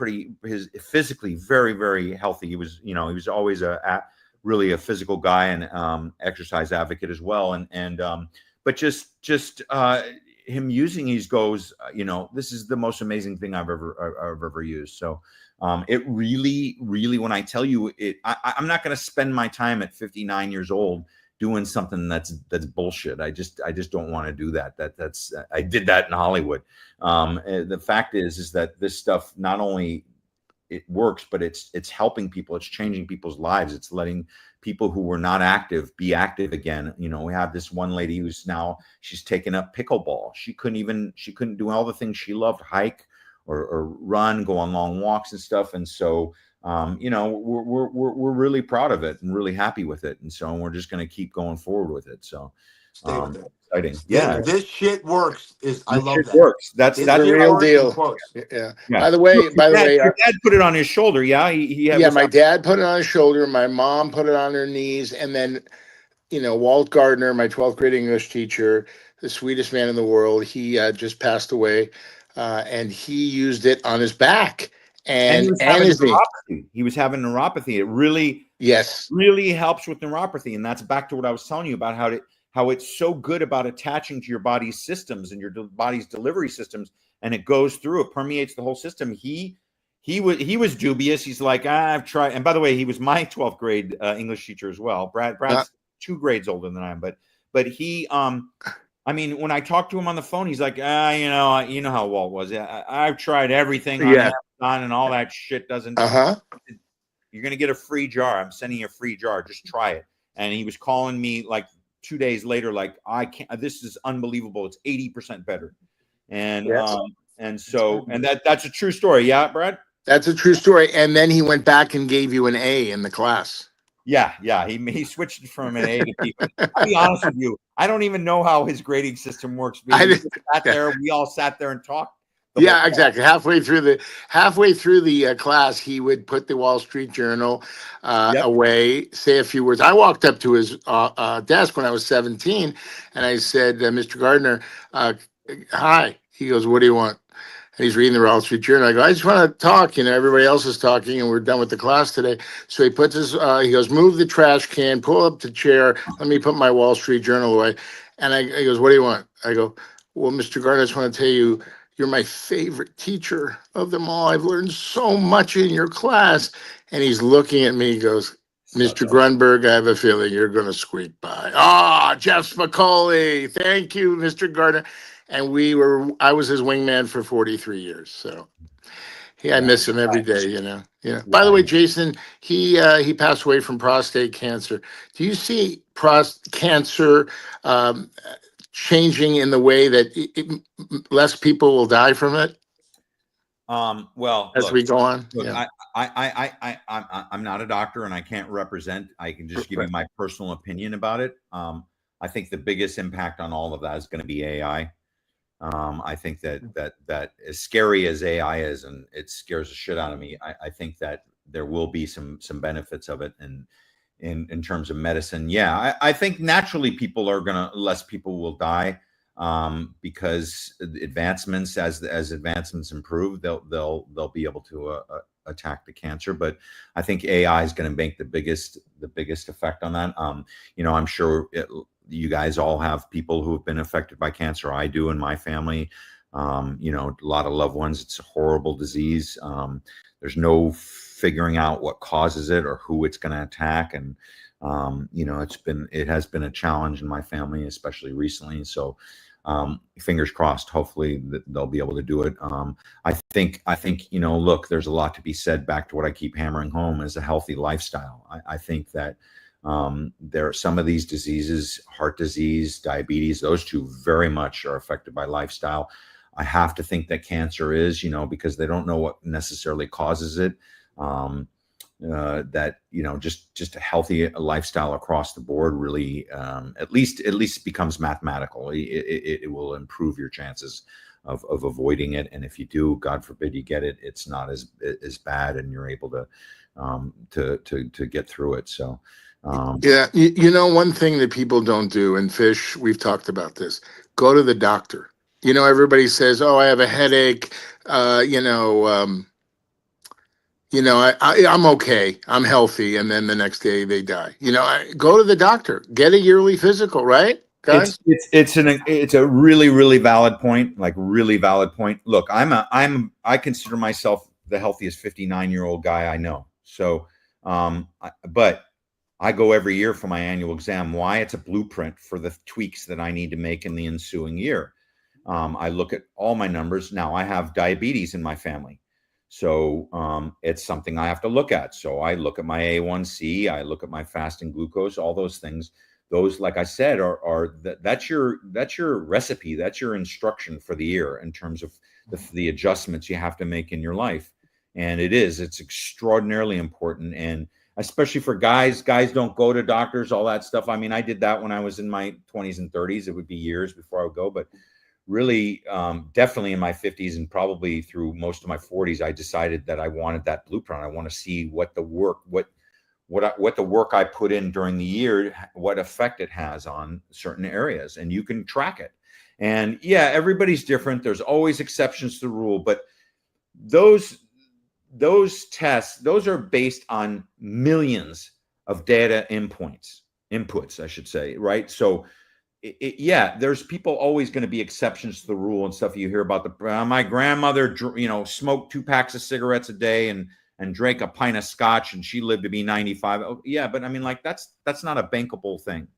physically very, very healthy. He was, he was always really a physical guy and exercise advocate as well. But just him using these goes, this is the most amazing thing I've ever used. So it really, really, when I tell you it, I'm not going to spend my time at 59 years old doing something that's bullshit. I just don't want to do that. I did that in Hollywood. The fact is that this stuff not only it works, but it's helping people. It's changing people's lives. It's letting people who were not active be active again. We have this one lady who's she's taken up pickleball. She couldn't do all the things she loved, hike or run, go on long walks and stuff. And so, we're really proud of it and really happy with it. And so we're just going to keep going forward with it. So, exciting. Yeah. This shit works. I love that. Works. That's the real deal. Yeah. By the way, your dad put it on his shoulder. Yeah. My dad put it on his shoulder. My mom put it on her knees. And then, Walt Gardner, my 12th grade English teacher, the sweetest man in the world, he just passed away. And he used it on his back and his knee. He was having neuropathy. It really helps with neuropathy. And that's back to what I was telling you about how it's so good about attaching to your body's systems and your body's delivery systems, and it goes through, it permeates the whole system. He was dubious. He's like, I've tried. And by the way, he was my 12th grade English teacher as well. Brad's 2 grades older than I am, but he, I mean, when I talked to him on the phone, he's like, you know how Walt was. I've tried everything on Amazon and all that shit doesn't. You're going to get a free jar. I'm sending you a free jar. Just try it. And he was calling me like 2 days later, like, I can't, this is unbelievable. It's 80% better. And, that's a true story. Yeah, Brad? That's a true story. And then he went back and gave you an A in the class. Yeah. He switched from an A to B. I'll be honest with you. I don't even know how his grading system works. We all sat there and talked. Yeah, exactly. Halfway through the class, he would put the Wall Street Journal away, say a few words. I walked up to his desk when I was 17, and I said, Mr. Gardner, hi. He goes, what do you want? And he's reading the Wall Street Journal. I go, I just want to talk. Everybody else is talking, and we're done with the class today. So he puts he goes, move the trash can, pull up the chair. Let me put my Wall Street Journal away. And he goes, what do you want? I go, well, Mr. Gardner, I just want to tell you, you're my favorite teacher of them all. I've learned so much in your class. And he's looking at me. He goes, Mr. Grunberg, I have a feeling you're going to squeak by. Jeff Spicoli. Thank you, Mr. Gardner. And I was his wingman for 43 years. So I miss him every day, By the way, Jason, he passed away from prostate cancer. Do you see cancer changing in the way that less people will die from it? Well, as we go on. Look, I'm not a doctor and I can't represent. I can just give you my personal opinion about it. I think the biggest impact on all of that is going to be AI. I think that as scary as AI is, and it scares the shit out of me, I think that there will be some benefits of it, and in terms of medicine. Yeah, I think naturally less people will die, because advancements, as advancements improve, they'll be able to attack the cancer. But I think AI is going to make the biggest effect on that. I'm sure you guys all have people who have been affected by cancer. I do in my family. A lot of loved ones. It's a horrible disease. There's no figuring out what causes it or who it's going to attack. And, it has been a challenge in my family, especially recently. So, fingers crossed, hopefully they'll be able to do it. I think, look, there's a lot to be said, back to what I keep hammering home, is a healthy lifestyle. I think that, there are some of these diseases, heart disease, diabetes, those two very much are affected by lifestyle. I have to think that cancer is, because they don't know what necessarily causes it. Just a healthy lifestyle across the board really, at least becomes mathematical. It will improve your chances of avoiding it. And if you do, God forbid you get it, it's not as bad, and you're able to get through it. So, one thing that people don't do, and Fish, we've talked about this, go to the doctor. Everybody says, oh, I have a headache. I'm okay. I'm healthy. And then the next day they die. Go to the doctor, get a yearly physical, right? Guys? It's a really, really valid point. Like, really valid point. Look, I consider myself the healthiest 59-year-old guy I know. So, but I go every year for my annual exam. Why? It's a blueprint for the tweaks that I need to make in the ensuing year. I look at all my numbers. Now, I have diabetes in my family. So it's something I have to look at. So I look at my A1C, I look at my fasting glucose, all those things. Those, like I said, that's your recipe. That's your instruction for the year in terms of the adjustments you have to make in your life. And it's extraordinarily important. And especially for guys don't go to doctors, all that stuff. I mean, I did that when I was in my 20s and 30s. It would be years before I would go, but really, definitely in my 50s and probably through most of my 40s, I decided that I wanted that blueprint. I want to see what the work I put in during the year, what effect it has on certain areas, and you can track it. And yeah, everybody's different. There's always exceptions to the rule, but those tests, those are based on millions of data inputs, I should say, right? So there's people always going to be exceptions to the rule and stuff. You hear about my grandmother, smoked 2 packs of cigarettes a day and drank a pint of scotch, and she lived to be 95. Oh, yeah, but I mean, like, that's not a bankable thing.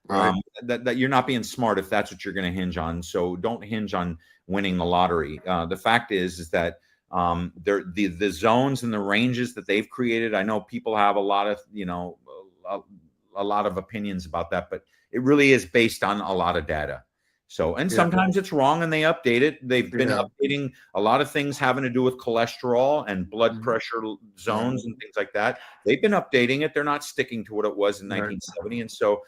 Right. That you're not being smart if that's what you're going to hinge on. So don't hinge on winning the lottery. The fact is that the zones and the ranges that they've created. I know people have a lot of opinions about that, but it really is based on a lot of data. So, and sometimes it's wrong and they update it. They've been updating a lot of things having to do with cholesterol and blood pressure zones and things like that. They've been updating it. They're not sticking to what it was in 1970. And so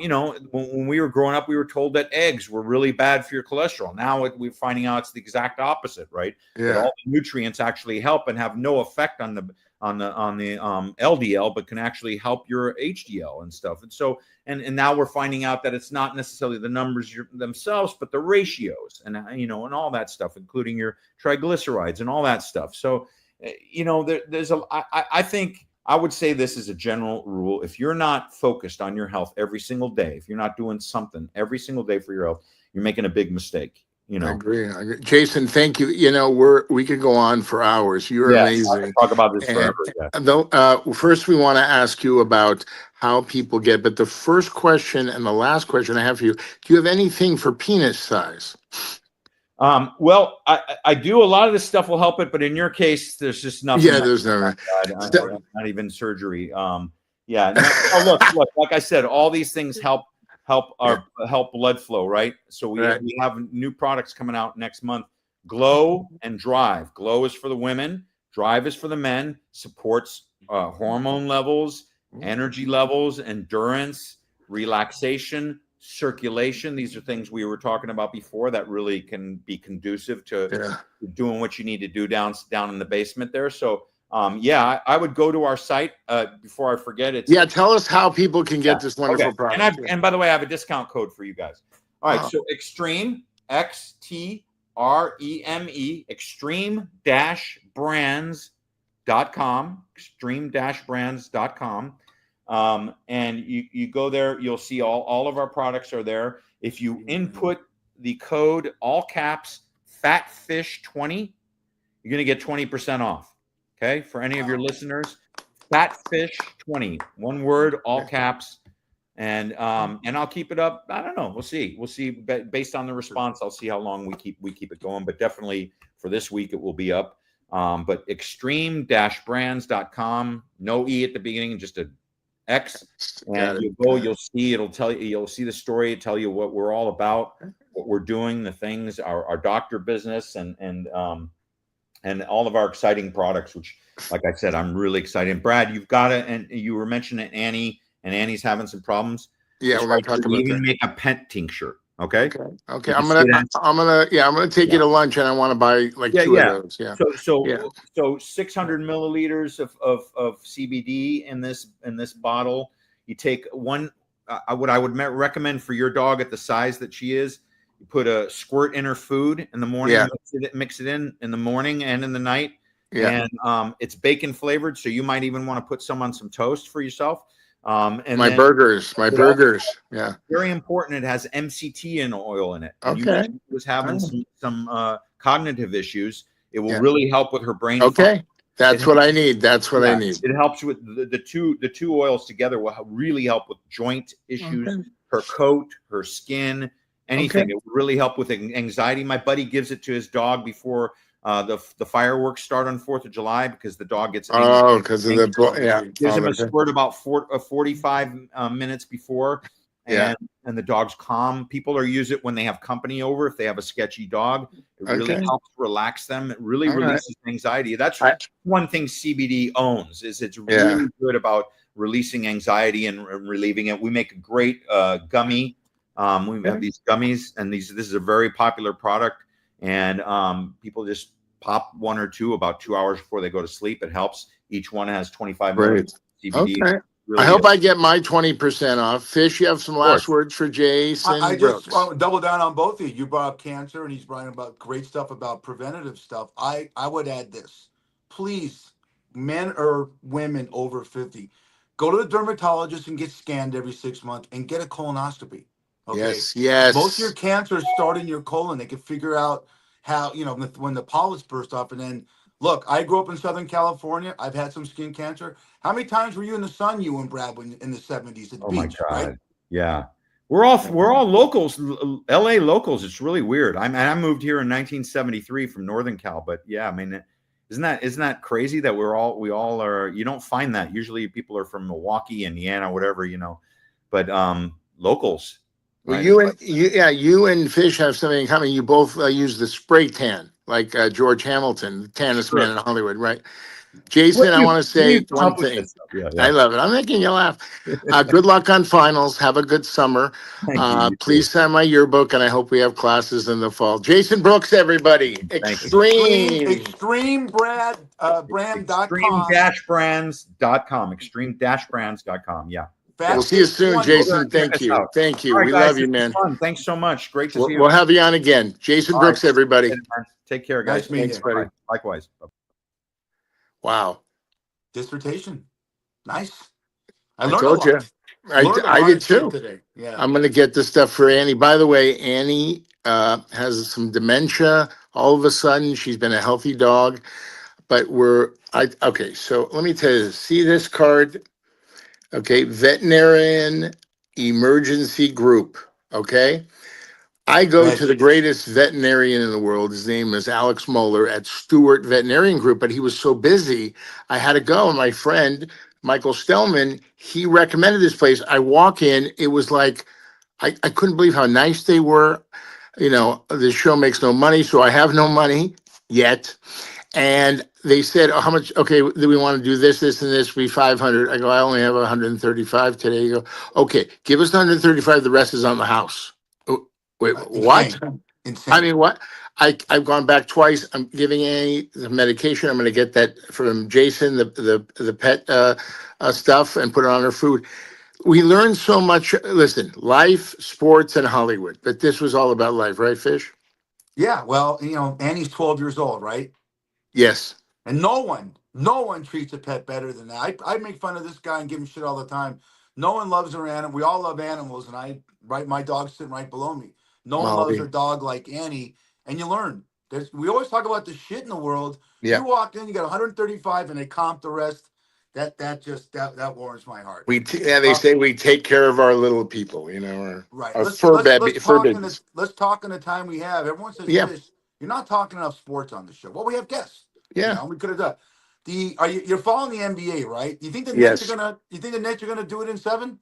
You know, when we were growing up, we were told that eggs were really bad for your cholesterol. Now we're finding out it's the exact opposite, right? That all the nutrients actually help and have no effect on the LDL, but can actually help your HDL and stuff. And so, and now we're finding out that it's not necessarily the numbers themselves, but the ratios and, you know, and all that stuff, including your triglycerides and all that stuff. So, you know, I think I would say this is a general rule. If you're not focused on your health every single day, if you're not doing something every single day for your health, you're making a big mistake. You know, I agree. Jason, thank you. You know, we could go on for hours. You're amazing. I could talk about this forever. First, we want to ask you about how people get. But the first question and the last question I have for you: do you have anything for penis size? Well, I do. A lot of this stuff will help it, but in your case, there's just nothing. Yeah, there's no, not even surgery. Yeah. No, look. Like I said, all these things help blood flow, right? So we have new products coming out next month. Glow and Drive. Glow is for the women. Drive is for the men. Supports hormone levels, energy levels, endurance, relaxation, circulation. These are things we were talking about before that really can be conducive to doing what you need to do down in the basement there. So I would go to our site before I forget. Tell us how people can get this wonderful product. And by the way, I have a discount code for you guys. All right, so Extreme, XTREME, extreme-brands.com, extreme-brands.com. And you go there, you'll see all of our products are there. If you input the code, all caps, FATFISH20, you're going to get 20% off. Okay, for any of your listeners, FATFISH20, one word, all caps, and I'll keep it up. I don't know. We'll see. Based on the response, I'll see how long we keep it going. But definitely for this week, it will be up. But extreme-brands.com, no E at the beginning, just a X, and you'll see. It'll tell you. You'll see the story. Tell you what we're all about, what we're doing, the things, our doctor business, and all of our exciting products, which, like I said, I'm really excited. Brad, you've got it. And you were mentioning Annie, and Annie's having some problems. Yeah, we're going to talk about that. Even make a pent tincture. Okay. I'm gonna take you to lunch, and I want to buy like two of those. Yeah. So 600 milliliters of CBD in this bottle. You take one. What I would recommend for your dog at the size that she is. You put a squirt in her food in the morning. Mix it in the morning and in the night. Yeah. And it's bacon flavored, so you might even want to put some on some toast for yourself. And my burgers. Yeah. Very important. It has MCT in oil in it. And okay. You was having some cognitive issues. It will really help with her brain. Okay. That's what I need. I need. It helps with the two oils together will really help with joint issues, her coat, her skin, anything. It will really help with anxiety. My buddy gives it to his dog before the fireworks start on 4th of July because the dog gets angry. Because of gives him a squirt about 45 minutes before, and the dog's calm. People use it when they have company over. If they have a sketchy dog, it really helps relax them. It really releases anxiety. That's one thing CBD owns is it's really good about releasing anxiety and relieving it. We make a great gummy. We have these gummies, and this is a very popular product. And minutes just pop one or two about 2 hours before they go to sleep. It helps. Each one has 25 minutes CBD. Okay. Really I hope I get my 20% off. Fish, you have some last words for Jason? I just want to double down on both of you. You brought up cancer, and he's brought about great stuff about preventative stuff. I would add this. Please, men or women over 50, go to the dermatologist and get scanned every 6 months and get a colonoscopy. Okay? Yes. Most of your cancers start in your colon. They can figure out how, when the polyps burst off. And then, look, I grew up in Southern California. I've had some skin cancer. How many times were you in the sun, you and Brad, in the 70s at the beach? My God. Right? Yeah. We're all locals, LA locals. It's really weird. I moved here in 1973 from Northern Cal, but yeah, I mean, isn't that crazy that we all are, you don't find that. Usually people are from Milwaukee, Indiana, whatever, but locals. Well, you and Fish have something in common. You both use the spray tan. like George Hamilton, the tennis Sure. man in Hollywood, right? Jason, I want to say We've one accomplished thing. this stuff. Yeah, I yeah. love it. I'm making you laugh. Good luck on finals. Have a good summer. Thank you. You Please too. sign my yearbook, and I hope we have classes in the fall. Jason Brooks, everybody. Thank you. Extreme. Brand.com. Extreme-brands.com. Extreme-brands.com. Yeah. We'll Yeah. see you soon, One. Go there Jason. and check Thank us you. out. Thank you. All right, We guys. love This you, was man. fun. Thanks so much. Great to see you. We'll have you on again. Jason All Brooks, right. everybody. Take care, guys. Nice meeting Thanks, you. buddy. All right. Likewise. Wow. Dissertation. Nice. I I learned a told you. lot. Learned a I lot did of shit too. today. Yeah. I'm going to get the stuff for Annie. By the way, Annie has some dementia. All of a sudden, she's been a healthy dog, but okay. So let me tell you this. See this card? Okay. Veterinarian Emergency Group. Okay. I go Vet. to the greatest veterinarian in the world. His name is Alex Moeller at Stewart Veterinarian Group, but he was so busy, I had to go. And my friend, Michael Stellman, he recommended this place. I walk in, it was like, I couldn't believe how nice they were. You know, the show makes no money, so I have no money yet. And they said, "Oh, how much? Okay, do we want to do this, this, and this? We 500." I go, "I only have 135 today." You go, "Okay, give us 135. The rest is on the house." Oh, wait, what? Insane. I Insane. mean, what? I've gone back twice. I'm giving Annie the medication. I'm going to get that from Jason, the pet stuff, and put it on her food. We learned so much. Listen, life, sports, and Hollywood. But this was all about life, right, Fish? Yeah. Well, Annie's 12 years old, right? Yes. And no one treats a pet better than that. I make fun of this guy and give him shit all the time. No one loves their animal. We all love animals, and my dog's sitting right below me. No one loves their Molly. dog like Annie, and you learn. We always talk about the shit in the world. Yeah. You walk in, you got 135, and they comp the rest. That warms my heart. They say we take care of our little people, Right. our Let's fur let's baby, let's fur talk in the babies. let's talk in the time we have. Everyone says, Yeah. Fish, you're not talking enough sports on the show. Well, we have guests. Yeah. We could have done. You're following the NBA, right? You think the Yes. Nets are gonna do it in 7?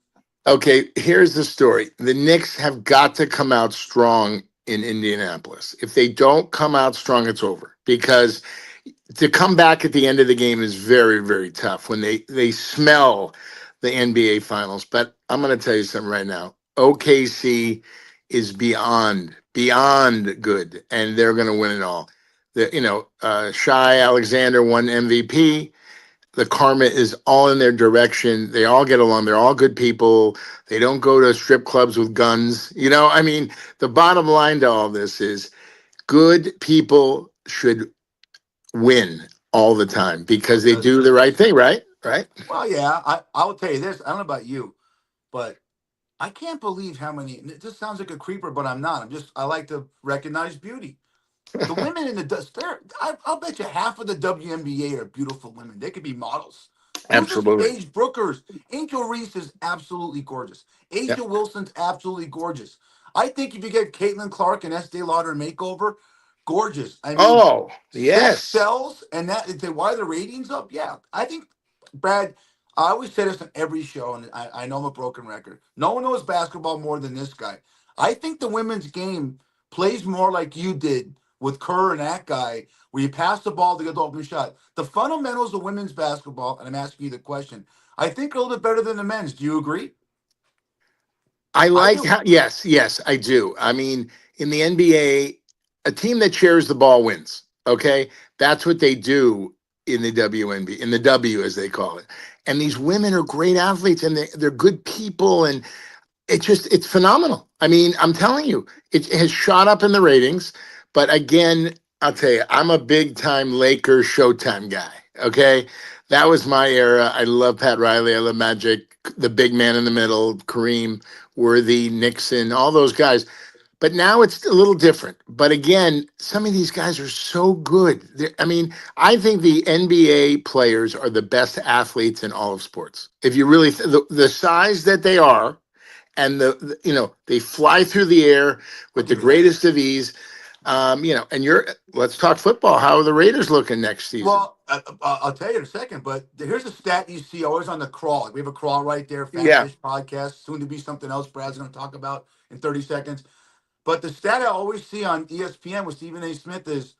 Okay, here's the story. The Knicks have got to come out strong in Indianapolis. If they don't come out strong, it's over. Because to come back at the end of the game is very, very tough when they smell the NBA finals. But I'm going to tell you something right now. OKC is beyond good, and they're going to win it all. Shai Alexander won MVP. The karma is all in their direction. They all get along. They're all good people. They don't go to strip clubs with guns. I mean, the bottom line to all this is good people should win all the time because they do the right thing, right? Right? Well, yeah. I will tell you this. I don't know about you, but I can't believe how many. This sounds like a creeper, but I'm not. I like to recognize beauty. The women in the dust. I'll bet you half of the WNBA are beautiful women. They could be models. Who's this Absolutely. Paige Brookers? Angel Reese is absolutely gorgeous. Asia Yep. Wilson's absolutely gorgeous. I think if you get Caitlin Clark and Estee Lauder makeover, gorgeous. I mean, Oh, sex yes. sells, and why the ratings up? Yeah, I think Brad. I always say this on every show, and I know I'm a broken record. No one knows basketball more than this guy. I think the women's game plays more like you did with Kerr and that guy, where you pass the ball to get the open shot. The fundamentals of women's basketball, and I'm asking you the question, I think are a little bit better than the men's. Do you agree? I like do. how, yes, I do. I mean, in the NBA, a team that shares the ball wins. Okay. That's what they do in the WNBA, in the W as they call it. And these women are great athletes and they're good people. And it's phenomenal. I mean, I'm telling you, it has shot up in the ratings. But again, I'll tell you, I'm a big time Lakers Showtime guy. Okay. That was my era. I love Pat Riley. I love Magic, the big man in the middle, Kareem, Worthy, Nixon, all those guys. But now it's a little different. But again, some of these guys are so good. I mean, I think the NBA players are the best athletes in all of sports. If you really, the size that they are, and they fly through the air with the greatest of ease. And let's talk football. How are the Raiders looking next season? Well, I'll tell you in a second, but here's a stat you see always on the crawl. We have a crawl right there, Fatfish Podcast, soon to be something else Brad's going to talk about in 30 seconds. But the stat I always see on ESPN with Stephen A. Smith is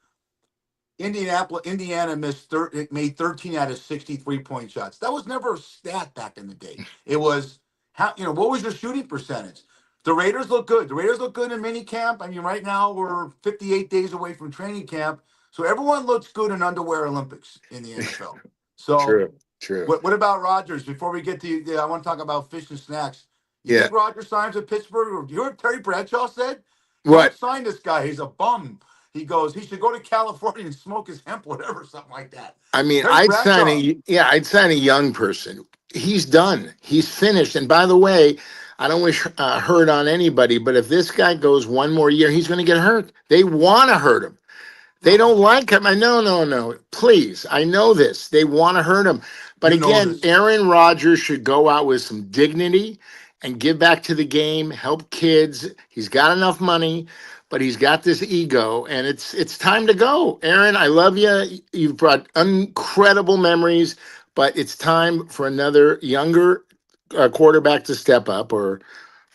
Indiana made 13 out of 60 3-point shots. That was never a stat back in the day. It was what was your shooting percentage? The Raiders look good. The Raiders look good in mini camp. I mean, right now we're 58 days away from training camp, so everyone looks good in underwear Olympics in the NFL. So True. what about Rodgers? Before we get to, I want to talk about fish and snacks. You Yeah. think Rodgers signs with Pittsburgh? You heard what Terry Bradshaw said? What? Don't sign this guy. He's a bum. He goes, he should go to California and smoke his hemp, whatever, something like that. I mean, Terry I'd sign Bradshaw. I'd sign a young person. He's done. He's finished. And by the way, I don't wish hurt on anybody, but if this guy goes one more year, he's going to get hurt. They want to hurt him. They don't like him. No. Please, I know this. They want to hurt him. But You know again, this. Aaron Rodgers should go out with some dignity and give back to the game, help kids. He's got enough money, but he's got this ego, and it's time to go. Aaron, I love you. You've brought incredible memories, but it's time for another younger quarterback to step up, or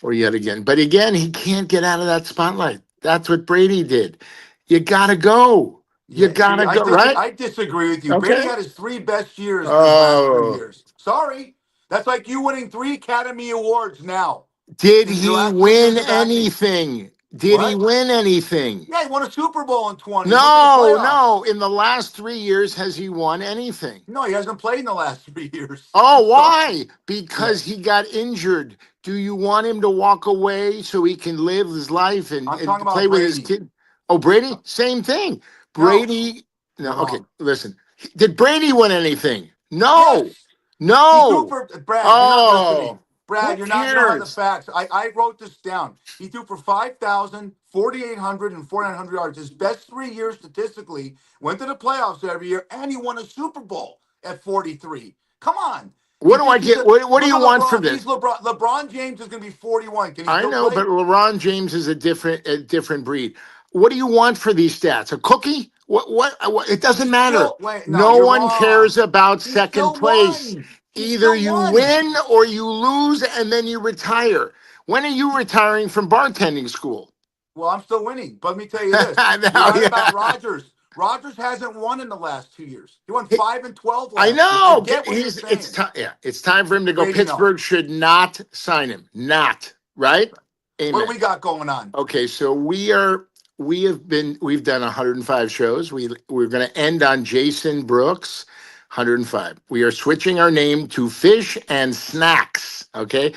yet again. But again, he can't get out of that spotlight. That's what Brady did. You gotta go. You gotta go, right? I disagree with you. Okay. Brady had his 3 best years in his last 3 Oh. years. Sorry. That's like you winning 3 Academy Awards now. Did Since he your last 2 win years of acting. anything? Did he What? win anything? Yeah, he won a Super Bowl in 20. He went to the playoffs. No. In the last 3 years, has he won anything? No, he hasn't played in the last 3 years. Oh, why? Because he got injured. Do you want him to walk away so he can live his life and I'm talking about play with his Brady. kid? Oh, Brady? Same thing. Brady. No, You're okay, wrong. listen. Did Brady win anything? No. Yes. No. He threw for Brad. Oh, You're not listening. Brad, who you don't have the cares? facts. I wrote this down. He threw for 5,000, 4,800, and 4,900 yards. His best 3 years statistically. Went to the playoffs every year, and he won a Super Bowl at 43. Come on. What do I get? What do you want from this? LeBron James is going to be 41. Can he I still know, play? but LeBron James is a different breed. What do you want for these stats? A cookie? What it doesn't matter. No you're one wrong. cares about He second still place. won. He Either still you won. win or you lose, and then you retire. When are you retiring from bartending school? Well, I'm still winning. But let me tell you this. No, You're right yeah. about Rodgers. Rodgers hasn't won in the last 2 years. He won 5 and 12 last I year. know. I get what you're saying. It's time for him to go. Brady, no. Pittsburgh should not sign him. Not right. Amen. What do we got going on? Okay, so we've done 105 shows. We're going to end on Jason Brooks, 105. We are switching our name to Fish and Snacks. Okay,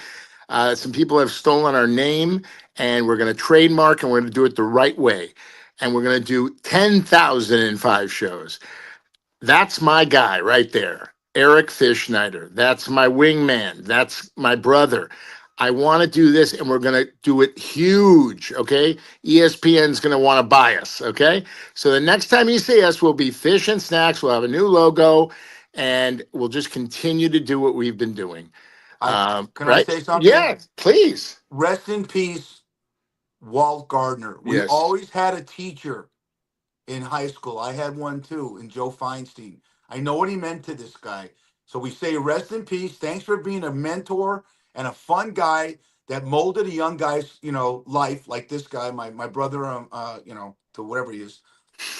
some people have stolen our name, and we're going to trademark, and we're going to do it the right way, and we're going to do 10,005 shows. That's my guy right there, Eric Fish Schneider. That's my wingman. That's my brother. I want to do this, and we're going to do it huge, okay? ESPN's going to want to buy us, okay? So the next time you see us, we'll be Fish and Snacks. We'll have a new logo, and we'll just continue to do what we've been doing. Can right? I say something? Yeah, please. Rest in peace, Walt Gardner. We Yes. always had a teacher in high school. I had one too, in Joe Feinstein. I know what he meant to this guy. So we say rest in peace. Thanks for being a mentor and a fun guy that molded a young guy's, life, like this guy, my brother, to whatever he is.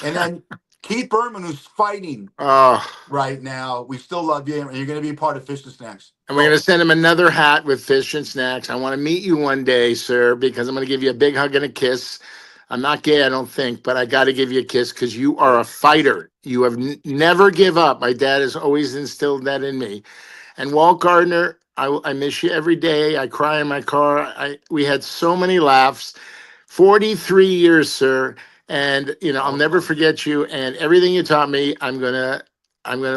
And then Keith Berman, who's fighting right now. We still love you, and you're going to be part of Fish and Snacks. And we're going to send him another hat with Fish and Snacks. I want to meet you one day, sir, because I'm going to give you a big hug and a kiss. I'm not gay, I don't think, but I got to give you a kiss because you are a fighter. You have never give up. My dad has always instilled that in me. And Walt Gardner, I miss you every day. I cry in my car. We had so many laughs. 43 years, sir. And, I'll never forget you. And everything you taught me, I'm going to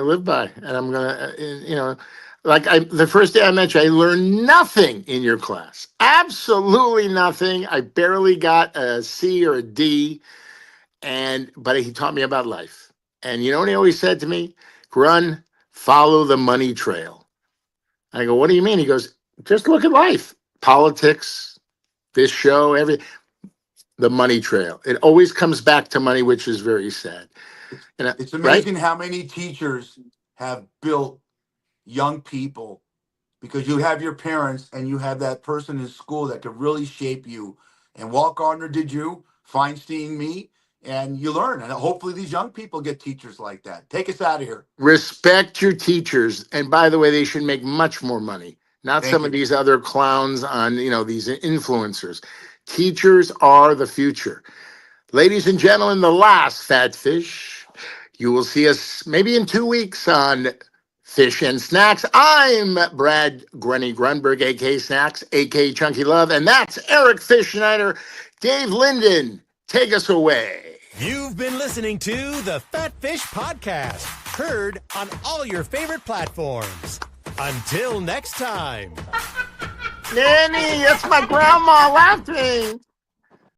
live by. And I'm going to, the first day I met you, I learned nothing in your class. Absolutely nothing. I barely got a C or a D. But he taught me about life. And you know what he always said to me? Grun, follow the money trail. I go, what do you mean? He goes, just look at life. Politics, this show, the money trail. It always comes back to money, which is very sad. It's amazing how many teachers have built young people, because you have your parents and you have that person in school that could really shape you. And Walt Gardner did you, Feinstein me, and you learn. And hopefully these young people get teachers like that. Take us out of here. Respect your teachers. And by the way, they should make much more money. Not Thank some you. of these other clowns on, these influencers. Teachers are the future. Ladies and gentlemen, the last Fat Fish. You will see us maybe in 2 weeks on Fish and Snacks. I'm Brad Grunny Grunberg, a.k.a. Snacks, a.k.a. Chunky Love. And that's Eric Fish Schneider. Dave Linden, take us away. You've been listening to the Fat Fish Podcast, heard on all your favorite platforms. Until next time. Nanny, that's my grandma laughing.